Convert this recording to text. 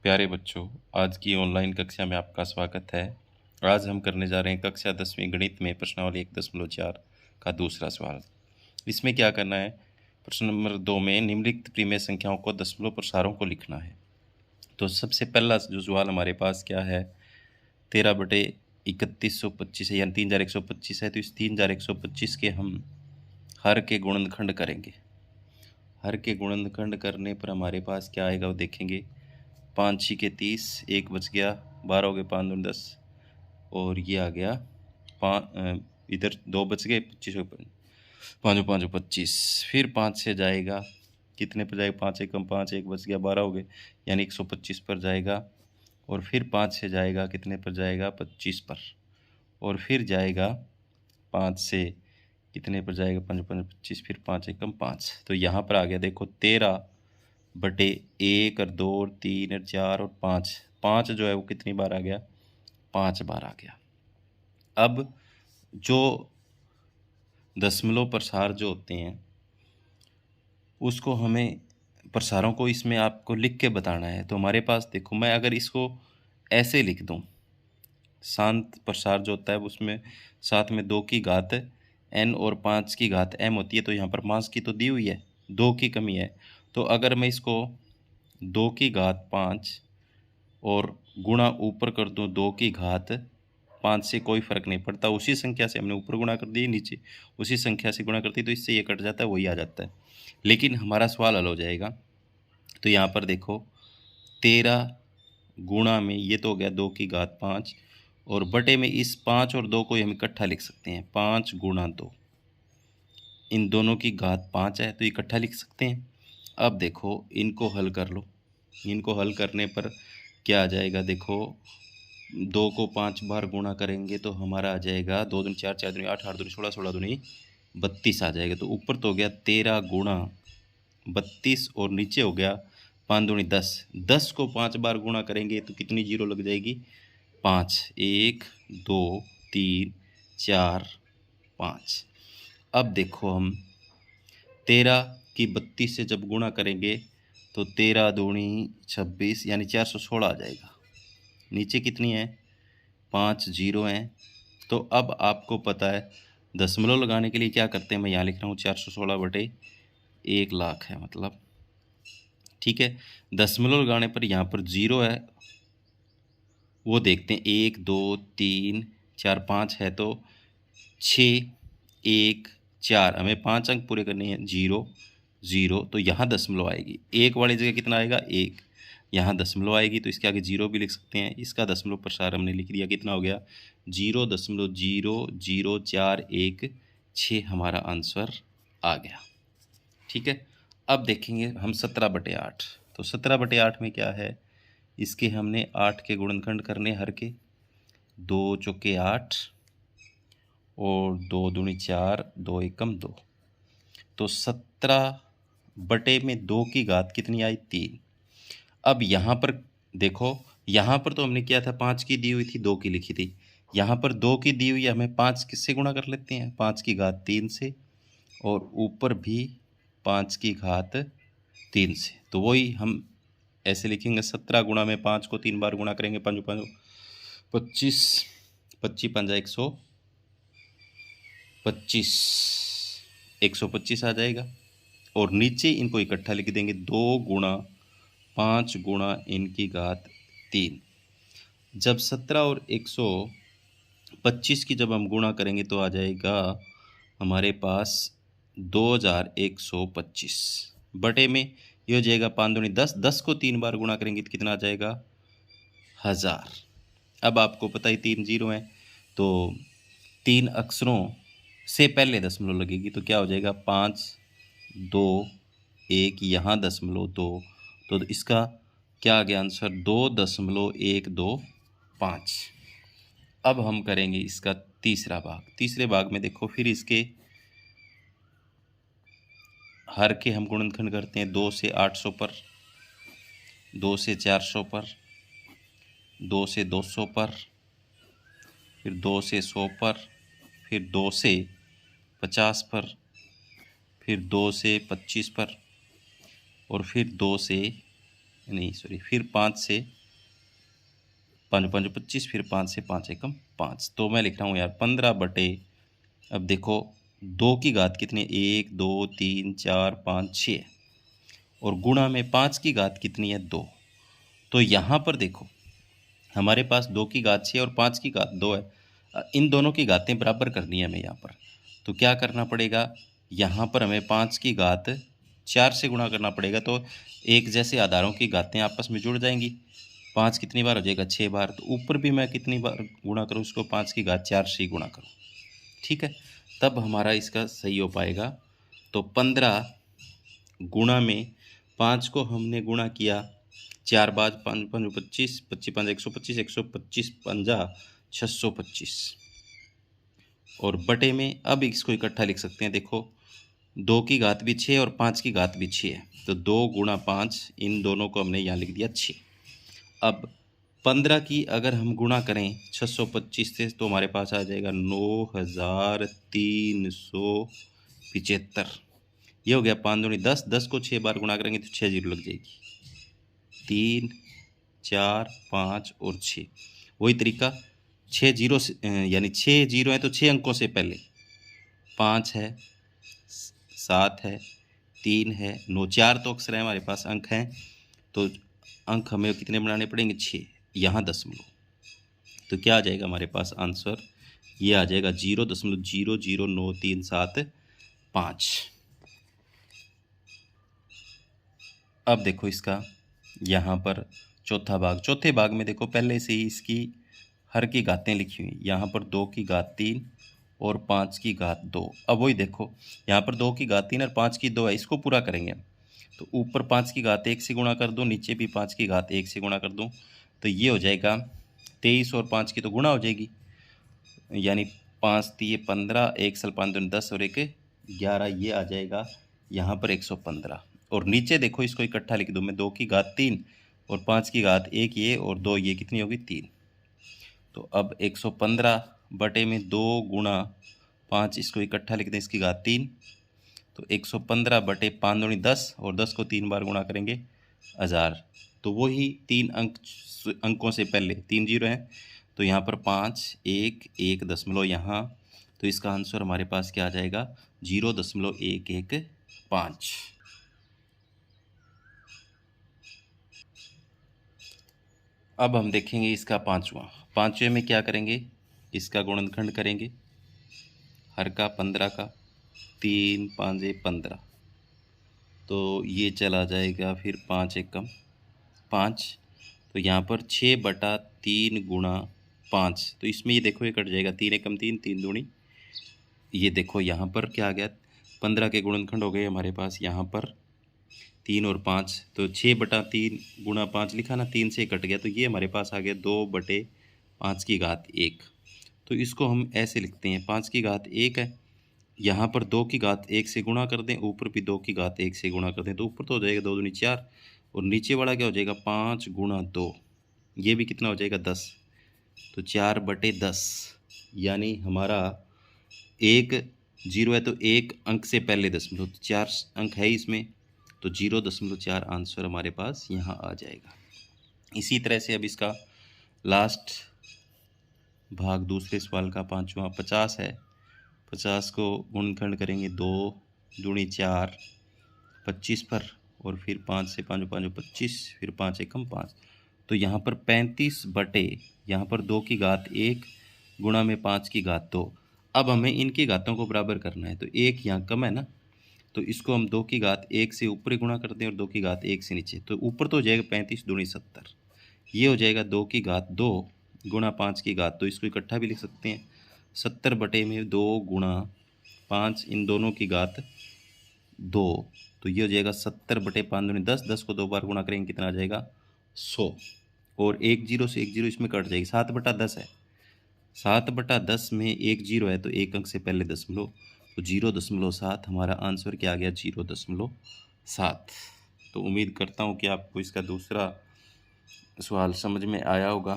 प्यारे बच्चों, आज की ऑनलाइन कक्षा में आपका स्वागत है। आज हम करने जा रहे हैं कक्षा 10वीं गणित में प्रश्नावली 1.4 का दूसरा सवाल। इसमें क्या करना है? प्रश्न नंबर 2 में निम्नलिखित परिमेय संख्याओं को दशमलव प्रसारों को लिखना है। तो सबसे पहला जो सवाल हमारे पास क्या है, 13/3125 है, यानी 3125 है। तो इस 3125 के हम हर के गुणनखंड करेंगे। हर के गुणनखंड करने पर हमारे पास क्या आएगा वो देखेंगे। 5 6 के 30, 1 बच गया, 12 हो गए, 5 दूनी 10, और ये आ गया इधर 2 बच गए, 25 हो गए, 5 5 25। फिर 5 से जाएगा, कितने पर जाएगा? 5 एकम 5, 1 बच गया, 12 हो गए, यानी 125 पर जाएगा। और फिर 5 से जाएगा, कितने पर जाएगा? 25 पर। और फिर जाएगा 5 से, कितने पर जाएगा? 5 5 25, फिर 5 एकम 5। तो यहाँ पर आ गया देखो 13/1 और 2 और 3 और 4 और 5। 5 जो है वो कितनी बार आ गया? 5 बार आ गया। अब जो दशमलव प्रसार जो होते हैं उसको हमें, प्रसारों को इसमें आपको लिख के बताना है। तो हमारे पास देखो, मैं अगर इसको ऐसे लिख दूं, शांत प्रसार जो होता है उसमें साथ में 2 की घात n और 5 की घात m होती है। तो यहाँ पर 5 की तो दी हुई है, 2 की कमी है। तो अगर मैं इसको 2 की घात 5 और गुणा ऊपर कर दूं 2 की घात 5 से, कोई फर्क नहीं पड़ता। उसी संख्या से हमने ऊपर गुणा कर दी, नीचे उसी संख्या से गुणा करती, तो इससे ये कट जाता है, वही आ जाता है। लेकिन हमारा सवाल हल हो जाएगा। तो यहाँ पर देखो 13 गुणा में ये तो हो गया 2 की घात 5, और बटे में इस 5 और 2 को हम इकट्ठा लिख सकते हैं। 5 गुणा 2, इन दोनों की घात 5 है तो इकट्ठा लिख सकते हैं। अब देखो इनको हल कर लो। इनको हल करने पर क्या आ जाएगा? देखो 2 को 5 बार गुणा करेंगे तो हमारा आ जाएगा 2 दूनी 4, 4 दूनी 8, 8 दूनी 16, 16 दूनी 32 आ जाएगा। तो ऊपर तो हो गया 13 गुणा 32 और नीचे हो गया 5 दूनी 10। 10 को 5 बार गुणा करेंगे तो कितनी जीरो लग जाएगी? 5, 1 2 3 4 5। अब देखो हम 13 की 32 से जब गुणा करेंगे तो 13 दूनी 26, यानी 416 आ जाएगा। नीचे कितनी है? 5 जीरो हैं। तो अब आपको पता है दशमलव लगाने के लिए क्या करते हैं। मैं यहाँ लिख रहा हूँ 416/1 लाख है, मतलब ठीक है। दशमलव लगाने पर यहाँ पर जीरो है, वो देखते हैं। 1 2 3 4 5 है, तो 6 1 4, हमें 5 अंक पूरे करने हैं। 0 0, तो यहाँ दशमलव आएगी। 1 वाली जगह कितना आएगा? 1। यहाँ दशमलव आएगी तो इसके आगे 0 भी लिख सकते हैं। इसका दशमलव प्रसार हमने लिख दिया, कितना हो गया? 0.00416 हमारा आंसर आ गया। ठीक है। अब देखेंगे हम 17/8। तो 17/8 में क्या है? इसके हमने 8 के गुणनखंड करने, हर के। 2 चौके 8 और 2 दूनी 4, 2 एकम 2। तो 17/2 की घात कितनी आई? 3। अब यहाँ पर देखो, यहाँ पर तो हमने किया था 5 की दी हुई थी, 2 की लिखी थी। यहाँ पर 2 की दी हुई है, हमें 5 किससे गुणा कर लेते हैं? 5 की घात 3 से, और ऊपर भी 5 की घात 3 से। तो वही हम ऐसे लिखेंगे, 17 गुणा में 5 को 3 बार गुणा करेंगे, 5 5 25, 25 पंजा 125, 125 आ जाएगा। और नीचे इनको इकट्ठा लिख देंगे, 2 गुणा 5 गुणा इनकी घात 3। जब 17 और 125 की जब हम गुणा करेंगे तो आ जाएगा हमारे पास 2125 बटे में ये हो जाएगा 5 दूनी 10। 10 को 3 बार गुणा करेंगे तो कितना आ जाएगा? 1000। अब आपको पता ही 3 जीरो हैं, तो 3 अक्षरों से पहले दशमलव लगेगी, तो क्या हो जाएगा? 5 2 1, यहाँ दशमलव 2, तो इसका क्या आ गया आंसर? 2.125। अब हम करेंगे इसका तीसरा भाग। तीसरे भाग में देखो, फिर इसके हर के हम गुणनखंड करते हैं। 2 से 800 पर, 2 से 400 पर, 2 से 200 पर, फिर 2 से 100 पर, फिर 2 से 50 पर, फिर 2 से 25 पर, और फिर 2 से नहीं सॉरी, फिर 5 से 5 5 25, फिर 5 से 5 एकम 5। तो मैं लिख रहा हूँ यार 15 बटे, अब देखो 2 की घात कितनी है, 1 2 3 4 5 6, और गुणा में 5 की घात कितनी है, 2। तो यहाँ पर देखो हमारे पास 2 की घात 6 और 5 की घात 2 है। इन दोनों की घातें बराबर करनी है हमें यहाँ पर। तो क्या करना पड़ेगा, यहाँ पर हमें 5 की घात 4 से गुणा करना पड़ेगा। तो एक जैसे आधारों की घातें आपस में जुड़ जाएंगी। 5 कितनी बार हो जाएगा, 6 बार। तो ऊपर भी मैं कितनी बार गुणा करूँ उसको, 5 की घात 4 से ही गुणा करूँ। ठीक है, तब हमारा इसका सही हो पाएगा। तो 15 गुणा में 5 को हमने गुणा किया, 4 बार 5 5 25, 25 5 125, 125 पंजा 625, और बटे में अब इसको इकट्ठा लिख सकते हैं। देखो 2 की घात भी 6 और 5 की घात भी 6 है, तो 2 गुणा 5, इन दोनों को हमने यहाँ लिख दिया 6। अब 15 की अगर हम गुणा करें 625 से, तो हमारे पास आ जाएगा 9375। ये हो गया 5 दूनी 10, 10 को 6 बार गुणा करेंगे तो 6 जीरो लग जाएगी, 3 4 5 और 6। वही तरीका 6 जीरो से, यानी 6 जीरो है तो 6 अंकों से पहले 5 है, 7 है, 3 है, 9, 4 तो अक्सर है हमारे पास अंक हैं। तो अंक हमें कितने बनाने पड़ेंगे, 6, यहाँ दशमलव। तो क्या आ जाएगा हमारे पास आंसर, ये आ जाएगा 0.009375। अब देखो इसका यहाँ पर चौथा भाग, चौथे भाग में देखो पहले से ही इसकी हर की घातें लिखी हुई। यहाँ पर 2 की घात 3 और 5 की घात 2। अब वही देखो यहाँ पर 2 की घात 3 और 5 की 2 है, इसको पूरा करेंगे। तो ऊपर 5 की घात 1 से गुणा कर दो, नीचे भी 5 की घात 1 से गुणा कर दूँ, तो ये हो जाएगा 23, और 5 की तो गुणा हो जाएगी, यानी 5 3 15, 1 साल 5 दूनी 10 और 1 11, ये आ जाएगा यहाँ पर 115। और नीचे देखो इसको इकट्ठा लिख दूँ मैं, 2 की घात 3 और 5 की घात 1 ये और 2 ये, कितनी होगी 3। तो अब 115 बटे में 2 गुणा 5, इसको इकट्ठा लिख दें, इसकी घात 3। तो 115 बटे 5 दूनी 10, और 10 को 3 बार गुणा करेंगे 1000। तो वही 3 अंकों से पहले 3 जीरो हैं, तो यहाँ पर 5 1 1 दशमलव यहाँ। तो इसका आंसर हमारे पास क्या आ जाएगा, 0.115। अब हम देखेंगे इसका पाँचवें में क्या करेंगे, इसका गुणनखंड करेंगे, हर का 15 का, 3 5 15, तो ये चला जाएगा फिर 5 एकम 5। तो यहाँ पर 6/3 गुणा 5, तो इसमें ये देखो ये कट जाएगा, 3 एकम 3, 3 दूनी, ये देखो यहाँ पर क्या आ गया, 15 के गुणनखंड हो गए हमारे पास यहाँ पर 3 और 5। तो 6/3 गुणा 5 लिखा ना, 3 से कट गया, तो ये हमारे पास आ गया 2/5 की घात 1। तो इसको हम ऐसे लिखते हैं, 5 की घात 1 है, यहाँ पर 2 की घात 1 से गुणा कर दें, ऊपर भी 2 की घात 1 से गुणा कर दें, तो ऊपर तो हो जाएगा 2 दूनी 4, और नीचे वाला क्या हो जाएगा 5 गुणा 2, ये भी कितना हो जाएगा 10। तो 4/10, यानी हमारा एक जीरो है तो एक अंक से पहले दशमलव, तो 4 अंक है इसमें, तो 0.4 आंसर हमारे पास यहाँ आ जाएगा। इसी तरह से अब इसका लास्ट भाग दूसरे सवाल का पाँचवा 50 है। 50 को गुणनखंड करेंगे, 2 दूनी 4 25 पर, और फिर 5 से 5 5 25, फिर 5 एकम 5। तो यहाँ पर 35 बटे, यहाँ पर 2 की घात 1 गुणा में 5 की घात 2। अब हमें इनकी घातों को बराबर करना है, तो एक यहाँ कम है ना, तो इसको हम 2 की घात 1 से ऊपर गुणा कर दें और 2 की घात 1 से नीचे, तो ऊपर तो हो जाएगा 35 दूनी 70, ये हो जाएगा 2 की घात 2 गुणा 5 की घात, तो इसको इकट्ठा भी लिख सकते हैं, 70 बटे में 2 गुणा 5, इन दोनों की घात 2, तो ये हो जाएगा 70 बटे 5 दूनी 10, 10 को 2 बार गुणा करेंगे कितना आ जाएगा 100, और एक जीरो से एक जीरो इसमें कट जाएगी, 7/10 है, 7/10 में एक जीरो है तो एक अंक से पहले दशमलव, तो 0.7 हमारा आंसर क्या आ गया, 0.7। तो उम्मीद करता हूँ कि आपको इसका दूसरा सवाल समझ में आया होगा।